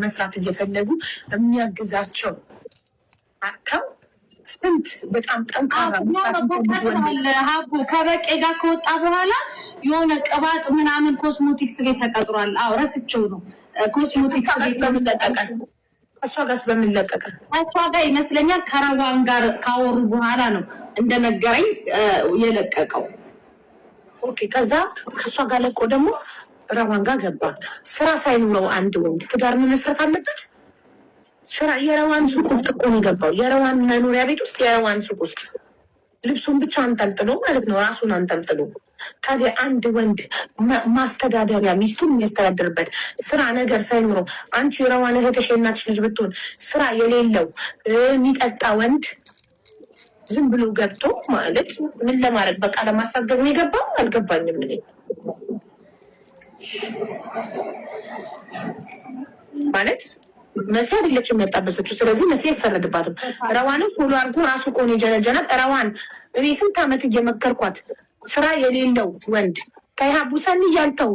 መስራት እየፈለጉ የሚያግዛቸው አጥተው ስንት በጣም ጠንካራ ሀቡ ከበቄ ጋር ከወጣ በኋላ የሆነ ቅባት ምናምን ኮስሞቲክስ ቤት ተቀጥሯል። አዎ ረስቼው ነው። ኮስሞቲክስ ቤት ተቀጥሯል። እሷ ጋር በሚለቀቀ እሷ ጋር ይመስለኛል ከረዋን ጋር ካወሩ በኋላ ነው እንደነገረኝ የለቀቀው። ኦኬ ከዛ ከሷ ጋር ለቆ ደግሞ ረዋን ጋር ገባ። ስራ ሳይኖረው አንድ ወንድ ትዳር መመስረት አለበት። ስራ የረዋን ሱቅ ውስጥ እኮ ነው የገባው። የረዋን መኖሪያ ቤት ውስጥ የረዋን ሱቅ ውስጥ ልብሱን ብቻ አንጠልጥሎ ማለት ነው፣ ራሱን አንጠልጥሎ። ታዲያ አንድ ወንድ ማስተዳደሪያ ሚስቱን የሚያስተዳድርበት ስራ ነገር ሳይኖረው አንቺ የረዋን እህትሽ የእናትሽ ልጅ ብትሆን ስራ የሌለው የሚጠጣ ወንድ ዝም ብሎ ገብቶ ማለት ምን ለማድረግ በቃ ለማስረገዝ ነው የገባው? አልገባኝም እኔ ማለት መሲ አይደለችም የሚያጣበሰችው። ስለዚህ መሲ አይፈረድባትም። ረዋንም ፎሎ አድርጎ ራሱ ቆን የጀነጀናት ረዋን እኔ ስንት ዓመት እየመከርኳት ስራ የሌለው ወንድ ከሀቡ ሰኒ እያልተው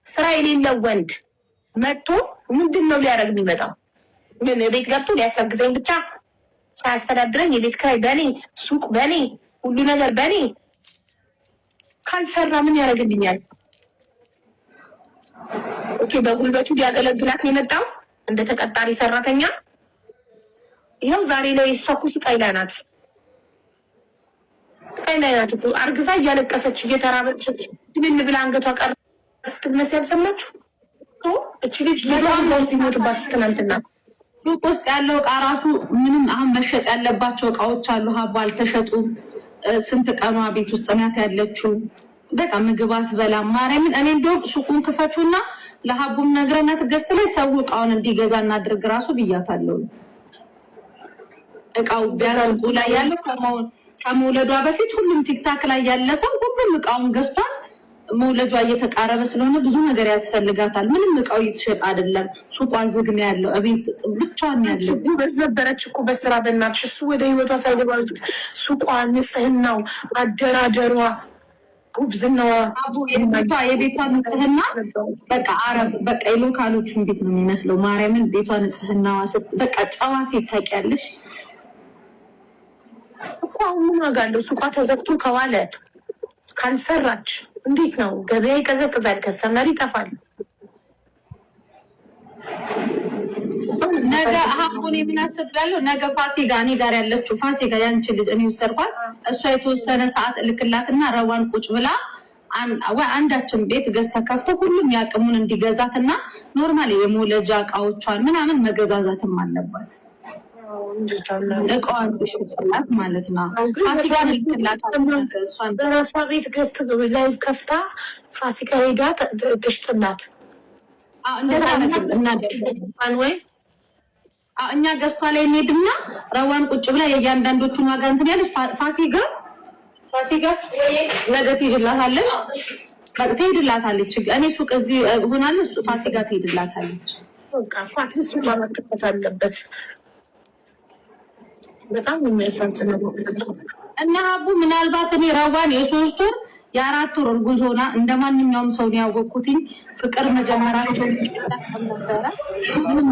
ስራ የሌለው ወንድ መጥቶ ምንድን ነው ሊያደርግ የሚመጣው? ምን ቤት ገብቶ ሊያስረግዘኝ ብቻ ሳያስተዳድረኝ የቤት ኪራይ በኔ፣ ሱቅ በኔ፣ ሁሉ ነገር በኔ ካልሰራ ምን ያደርግልኛል? ኦኬ በጉልበቱ ሊያገለግላት ነው የመጣው እንደ ተቀጣሪ ሰራተኛ። ይኸው ዛሬ ላይ እሷ እኮ ስቃይ ላይ ናት። ስቃይ ላይ ናት እኮ አርግዛ እያለቀሰች እየተራበች ድብን ብላ አንገቷ ቀር ስትመስ ያልሰማችሁ እቺ ልጅ ልጇን ነው ቢሞትባት ትናንትና ሱቅ ውስጥ ያለው እቃ ራሱ ምንም አሁን መሸጥ ያለባቸው እቃዎች አሉ። ሀቡ አልተሸጡም። ስንት ቀኗ ቤት ውስጥ ናት ያለችው። በቃ ምግብ አትበላም። ማርያምን እኔ እንደው ሱቁን ክፈቹና ለሀቡም ነግረናት ገዝት ላይ ሰው እቃውን እንዲገዛ እናድርግ ራሱ ብያታለሁ። እቃው ቢያንስ ላይ ያለው ከመውለዷ በፊት ሁሉም ቲክታክ ላይ ያለ ሰው ሁሉም እቃውን ገዝቷል። መውለዷ እየተቃረበ ስለሆነ ብዙ ነገር ያስፈልጋታል። ምንም እቃው እየተሸጠ አይደለም። ሱቋ ዝግ ነው ያለው። እቤት ብቻ ነው ያለው። ጉበዝ ነበረች እኮ በስራ በእናትሽ። እሱ ወደ ህይወቷ ሳይገባ ሱቋ፣ ንጽህናው፣ አደራደሯ፣ ጉብዝናዋ፣ የቤቷ ንጽህና በቃ አረብ በቃ የሎካሎቹን ቤት ነው የሚመስለው። ማርያምን ቤቷ ንጽህናዋ በቃ ጨዋ ሴት ታውቂያለሽ እኮ። አሁን ምን ዋጋ አለው? ሱቋ ተዘግቶ ከዋለ ካልሰራች እንዴት ነው? ገበያ ይቀዘቅዛል፣ ከስተመር ይጠፋል። ነገ ሀቡን የምናስብላለው ነገ ፋሲካ እኔ ጋር ያለችው ፋሲካ ያንቺ ልጅ እኔ ወሰድኳት። እሷ የተወሰነ ሰዓት እልክላትና ረዋን ቁጭ ብላ አንዳችን ቤት ገዝታ ከፍቶ ሁሉም ያቅሙን እንዲገዛትና ኖርማሊ የመውለጃ እቃዎቿን ምናምን መገዛዛትም አለባት። እቃዋን ሽጥላት ማለት ነው። ፋሲካን እልክላት በራሷ ቤት ገዝት ላይ ከፍታ ፋሲካ ሄዳ ትሽጥላት። እንደዛ ነገር እናደርጋለን ወይ እኛ ገዝቷ ላይ እንሄድና ረዋን ቁጭ ብላ የእያንዳንዶቹን ዋጋ እንትን ያለች ፋሲካ ነገ ትሄድላታለች። በቃ ትሄድላታለች። እኔ ሱቅ እዚህ ሆናለሁ፣ ፋሲካ ትሄድላታለች። በቃ ፋሲካ ሱቅ መጥፋት አለበት። በጣም የሚያሳዝነው እና ሀቡ ምናልባት እኔ ረዋን የ3 ወር የ4 ወር እርጉዝ ሆና እንደማንኛውም ሰው ነው ያወቅኩትኝ። ፍቅር መጀመራቸው ነበረ። ምንም